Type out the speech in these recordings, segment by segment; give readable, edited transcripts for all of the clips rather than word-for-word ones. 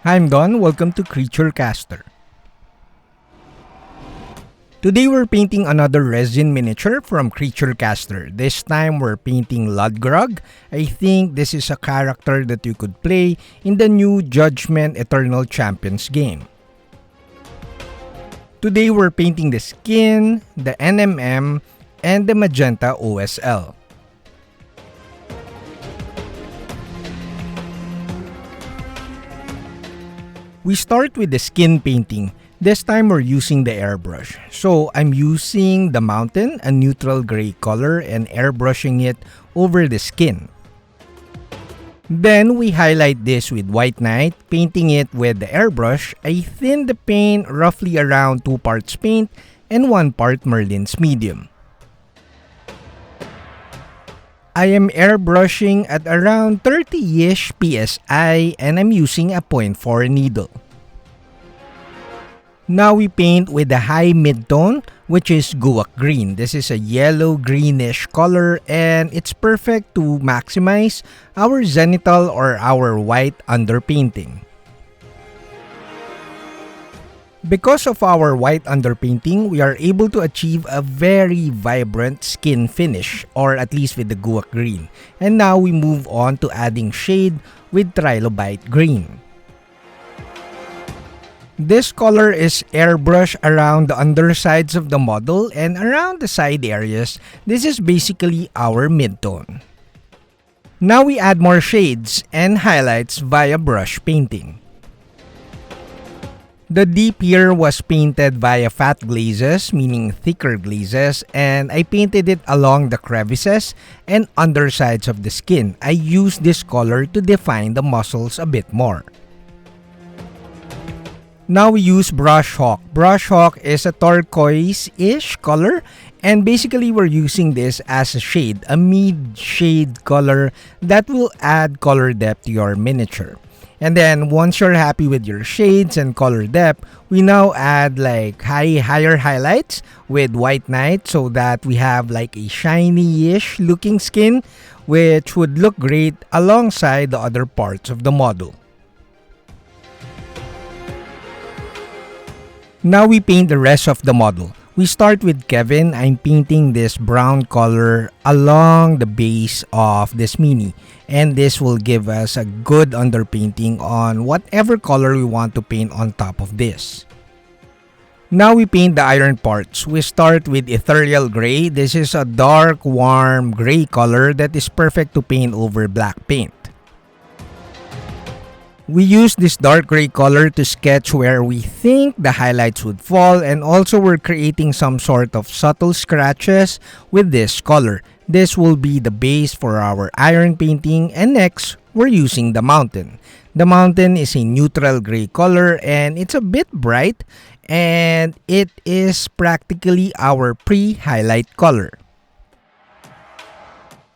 Hi, I'm Don. Welcome to Creaturecaster. Today we're painting another resin miniature from Creaturecaster. This time we're painting Ludgrog. I think this is a character that you could play in the new Judgment Eternal Champions game. Today we're painting the skin, the NMM, and the magenta OSL. We start with the skin painting. This time we're using the airbrush. So I'm using the mountain, a neutral gray color, and airbrushing it over the skin. Then we highlight this with white knight, painting it with the airbrush. I thin the paint roughly around 2 parts paint and 1 part Merlin's medium. I am airbrushing at around 30-ish psi and I'm using a 0.4 needle. Now we paint with the high mid-tone, which is guac green. This is a yellow greenish color and it's perfect to maximize our zenithal or our white underpainting. Because of our white underpainting, we are able to achieve a very vibrant skin finish, or at least with the guac green. And now we move on to adding shade with trilobite green. This color is airbrushed around the undersides of the model and around the side areas. This is basically our midtone. Now we add more shades and highlights via brush painting. The deep here was painted via fat glazes, meaning thicker glazes, and I painted it along the crevices and undersides of the skin. I used this color to define the muscles a bit more. Now we use Brush Hawk. Brush Hawk is a turquoise-ish color, and basically we're using this as a shade, a mid-shade color that will add color depth to your miniature. And then once you're happy with your shades and color depth, we now add like higher highlights with white knight so that we have like a shiny-ish looking skin, which would look great alongside the other parts of the model. Now we paint the rest of the model. We start with Kevin. I'm painting this brown color along the base of this mini, and this will give us a good underpainting on whatever color we want to paint on top of this. Now we paint the iron parts. We start with ethereal gray. This is a dark, warm gray color that is perfect to paint over black paint. We use this dark gray color to sketch where we think the highlights would fall, and also we're creating some sort of subtle scratches with this color. This will be the base for our iron painting, and next we're using the mountain. The mountain is a neutral gray color and it's a bit bright, and it is practically our pre-highlight color.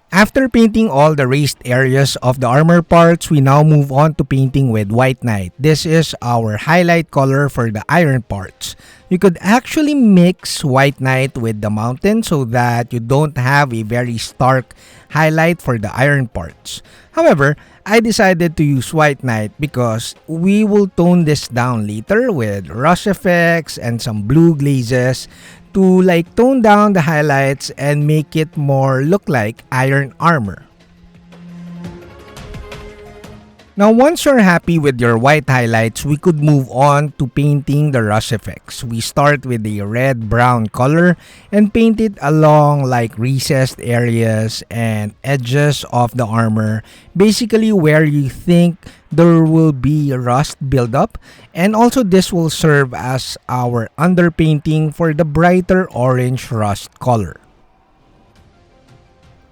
After painting all the raised areas of the armor parts, we now move on to painting with white knight. This is our highlight color for the iron parts. You could actually mix white knight with the mountain so that you don't have a very stark highlight for the iron parts. However, I decided to use white knight because we will tone this down later with rust effects and some blue glazes to like tone down the highlights and make it more look like iron armor. Now once you're happy with your white highlights, we could move on to painting the rust effects. We start with the red-brown color and paint it along like recessed areas and edges of the armor, basically where you think there will be rust buildup, and also this will serve as our underpainting for the brighter orange rust color.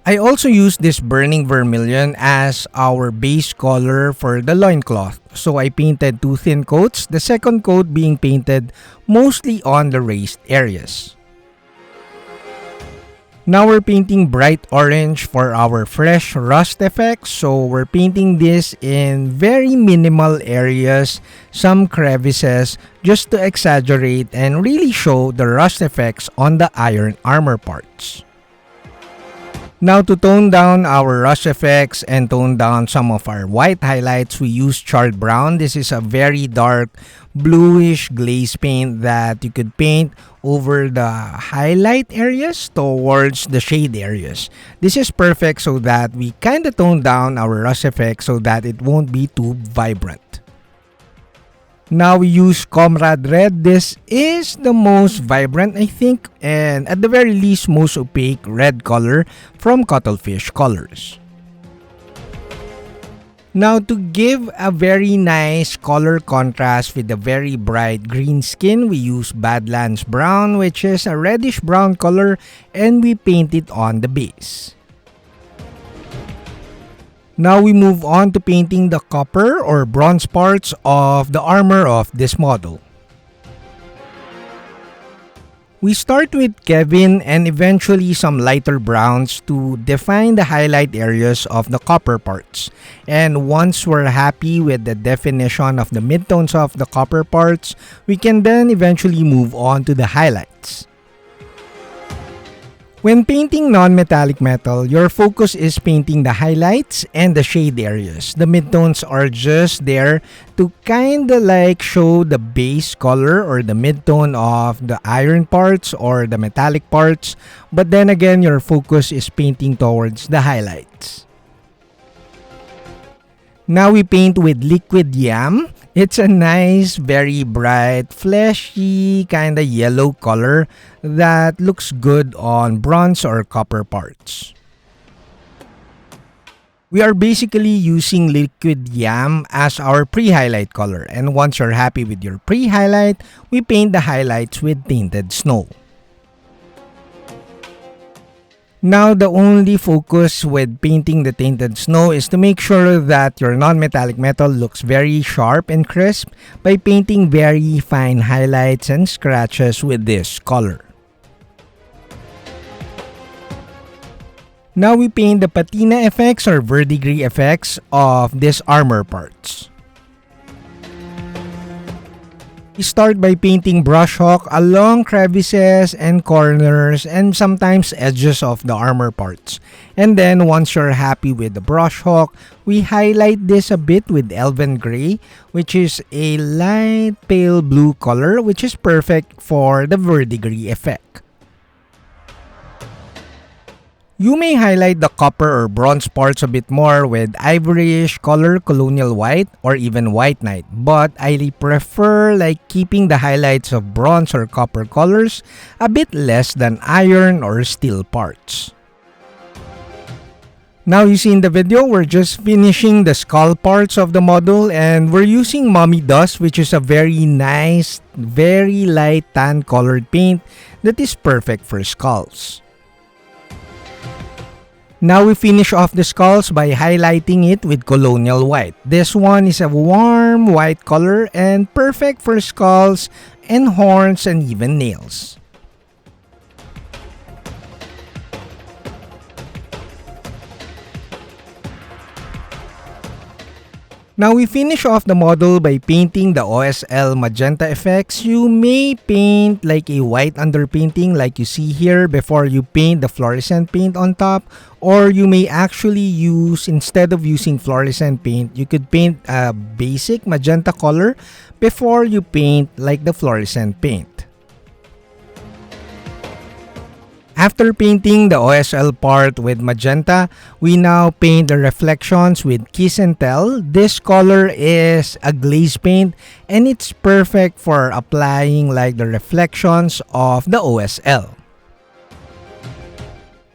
I also used this burning vermilion as our base color for the loincloth. So I painted 2 thin coats, the second coat being painted mostly on the raised areas. Now we're painting bright orange for our fresh rust effects. So we're painting this in very minimal areas, some crevices, just to exaggerate and really show the rust effects on the iron armor parts. Now to tone down our rust effects and tone down some of our white highlights, we use charred brown. This is a very dark bluish glaze paint that you could paint over the highlight areas towards the shade areas. This is perfect so that we kind of tone down our rust effect so that it won't be too vibrant. Now we use Comrade Red. This is the most vibrant, I think, and at the very least most opaque red color from Cuttlefish Colors. Now to give a very nice color contrast with the very bright green skin, we use Badlands Brown, which is a reddish brown color, and we paint it on the base. Now we move on to painting the copper or bronze parts of the armor of this model. We start with Kevin and eventually some lighter browns to define the highlight areas of the copper parts. And once we're happy with the definition of the midtones of the copper parts, we can then eventually move on to the highlights. When painting non-metallic metal, your focus is painting the highlights and the shade areas. The midtones are just there to kinda like show the base color or the midtone of the iron parts or the metallic parts, but then again your focus is painting towards the highlights. Now we paint with liquid yam. It's a nice, very bright, fleshy, kinda yellow color that looks good on bronze or copper parts. We are basically using liquid yam as our pre-highlight color, and once you're happy with your pre-highlight, we paint the highlights with tinted snow. Now, the only focus with painting the tinted snow is to make sure that your non-metallic metal looks very sharp and crisp by painting very fine highlights and scratches with this color. Now we paint the patina effects or verdigris effects of these armor parts. We start by painting brush hawk along crevices and corners and sometimes edges of the armor parts. And then once you're happy with the brush hawk, we highlight this a bit with Elven Gray, which is a light pale blue color, which is perfect for the verdigris effect. You may highlight the copper or bronze parts a bit more with ivoryish color, colonial white, or even white knight, but I prefer like keeping the highlights of bronze or copper colors a bit less than iron or steel parts. Now you see in the video, we're just finishing the skull parts of the model and we're using Mummy Dust, which is a very nice, very light tan colored paint that is perfect for skulls. Now we finish off the skulls by highlighting it with colonial white. This one is a warm white color and perfect for skulls and horns and even nails. Now we finish off the model by painting the OSL magenta effects. You may paint like a white underpainting like you see here before you paint the fluorescent paint on top, or you may actually use, instead of using fluorescent paint, you could paint a basic magenta color before you paint like the fluorescent paint. After painting the OSL part with magenta, we now paint the reflections with Kiss and Tell. This color is a glaze paint and it's perfect for applying like the reflections of the OSL.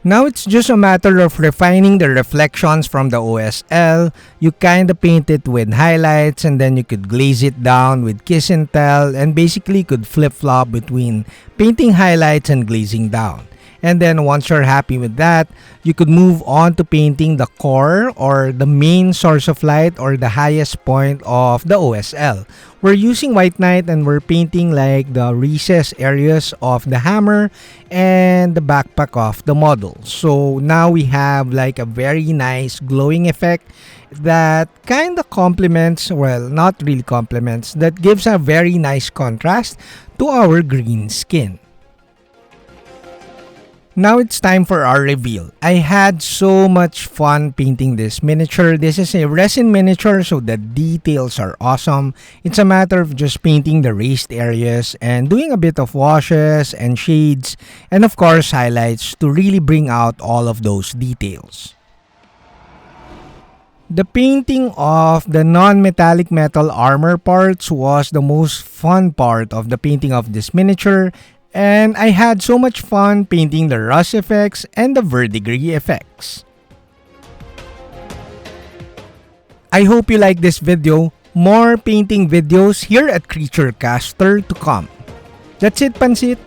Now it's just a matter of refining the reflections from the OSL. You kinda paint it with highlights and then you could glaze it down with Kiss and Tell and basically could flip-flop between painting highlights and glazing down. And then once you're happy with that, you could move on to painting the core or the main source of light or the highest point of the OSL. We're using White Knight and we're painting like the recess areas of the hammer and the backpack of the model. So now we have like a very nice glowing effect that kind of complements, well, not really complements, that gives a very nice contrast to our green skin. Now it's time for our reveal. I had so much fun painting this miniature. This is a resin miniature, so the details are awesome. It's a matter of just painting the raised areas and doing a bit of washes and shades and of course highlights to really bring out all of those details. The painting of the non-metallic metal armor parts was the most fun part of the painting of this miniature. And I had so much fun painting the rust effects and the verdigris effects. I hope you like this video. More painting videos here at Creaturecaster to come. That's it, Pansit!